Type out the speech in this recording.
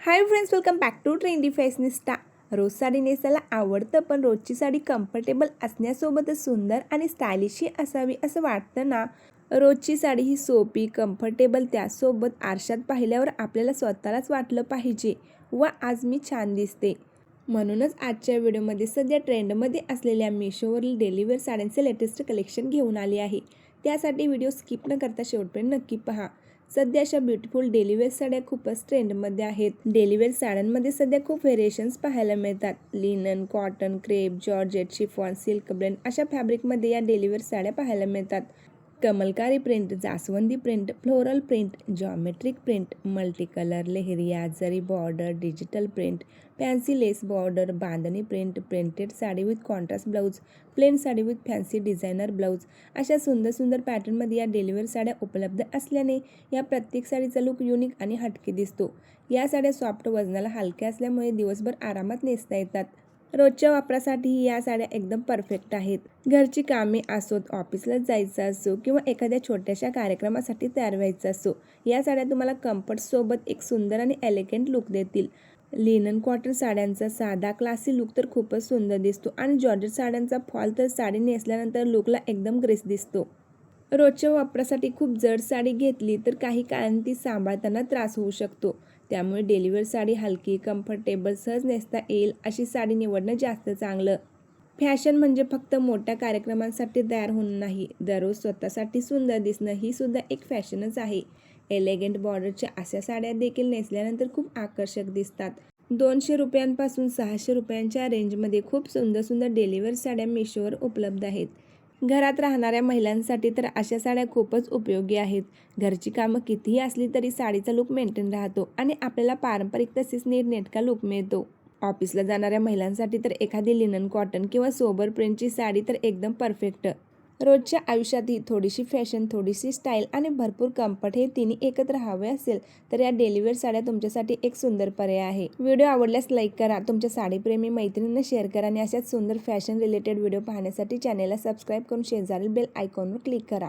High friends, welcome back to trendy fashionista. रोज साडी नेसायला आवडतं, पण रोजची साडी कम्फर्टेबल असण्यासोबतच सुंदर आणि स्टायलिशही असावी असं वाटतं ना. रोजची साडी ही सोपी, कम्फर्टेबल, त्यासोबत आरशात पाहिल्यावर आपल्याला स्वतःलाच वाटलं पाहिजे, वा आज मी छान दिसते. म्हणूनच आजच्या व्हिडिओमध्ये सध्या ट्रेंडमध्ये असलेल्या मिशोवरील डेलीवेअर साड्यांचे लेटेस्ट कलेक्शन घेऊन आले आहे. त्यासाठी व्हिडिओ स्किप न करता शेवटपर्यंत नक्की पहा. सध्या अशा ब्युटिफुल डेलीवेअर साड्या खूपच ट्रेंडमध्ये आहेत. डेलीवेअर साड्यांमध्ये सध्या खूप व्हेरिएशन्स पाहायला मिळतात. Linen, cotton, crepe, georgette, chiffon, silk blend अशा फॅब्रिकमध्ये या डेलीवेअर साड्या पाहायला मिळतात. कमलकारी प्रिंट, जास्वंदी print, floral print, geometric print, multi colour, leheriya, zari border, digital print, fancy lace border, bandhani print, printed sari with contrast blouse, plain sari with fancy designer blouse अशा सुंदर सुंदर पॅटर्नमध्ये या डेलिव्हर साड्या उपलब्ध असल्याने या प्रत्येक साडीचा लुक युनिक आणि हटके दिसतो. या साड्या सॉफ्ट, वजनाला हलक्या असल्यामुळे दिवसभर आरामात नेसता येतात. रोजच्या वापरासाठीही या साड्या एकदम परफेक्ट आहेत. घरची कामे असोत, ऑफिसला जायचं असो किंवा एखाद्या छोट्याशा कार्यक्रमासाठी तयार व्हायचं असो, या साड्या तुम्हाला कम्फर्टसोबत एक सुंदर आणि एलिगंट लुक देतील. लिनन कॉटन साड्यांचा साधा क्लासी लुक तर खूपच सुंदर दिसतो आणि जॉर्जेट साड्यांचा फॉल तर साडी नेसल्यानंतर लुकला एकदम ग्रेस दिसतो. रोजच्या वापरासाठी खूप जड साडी घेतली तर काही काळाने ती सांभाळताना त्रास होऊ शकतो. त्यामुळे डेलीवेअर साडी हलकी, कम्फर्टेबल, सहज नेसता येईल अशी साडी निवडणं जास्त चांगलं. फॅशन म्हणजे फक्त मोठ्या कार्यक्रमांसाठी तयार होणं नाही, दररोज स्वतःसाठी सुंदर दिसणं ही सुद्धा एक फॅशनच आहे. एलिगंट बॉर्डरच्या अशा साड्या देखील नेसल्यानंतर खूप आकर्षक दिसतात. 200 रुपयांपासून 600 रुपयांच्या रेंजमध्ये खूप सुंदर सुंदर डेलीवेअर साड्या मिशोवर उपलब्ध आहेत. घरात राहणाऱ्या महिलांसाठी तर अशा साड्या खूपच उपयोगी आहेत. घरची कामं कितीही असली तरी साडीचा लुक मेंटेन राहतो आणि आपल्याला पारंपरिक तसेच नीटनेटका लुक मिळतो. ऑफिसला जाणाऱ्या महिलांसाठी तर एखादी लिनन, कॉटन किंवा सोबर प्रिंटची साडी तर एकदम परफेक्ट. रोजच्या आयुष्यातही थोडीशी फॅशन, थोडीशी स्टाईल आणि भरपूर कम्फर्ट हे तिन्ही एकत्र हवे असेल तर या डेलीवेअर साड्या तुमच्यासाठी एक सुंदर पर्याय आहे. व्हिडिओ आवडल्यास लाईक करा, तुमच्या साडीप्रेमी मैत्रिणींना शेअर करा आणि अशाच सुंदर फॅशन रिलेटेड व्हिडिओ पाहण्यासाठी चॅनेलला सबस्क्राईब करून शेजारील बेल आयकॉनवर क्लिक करा.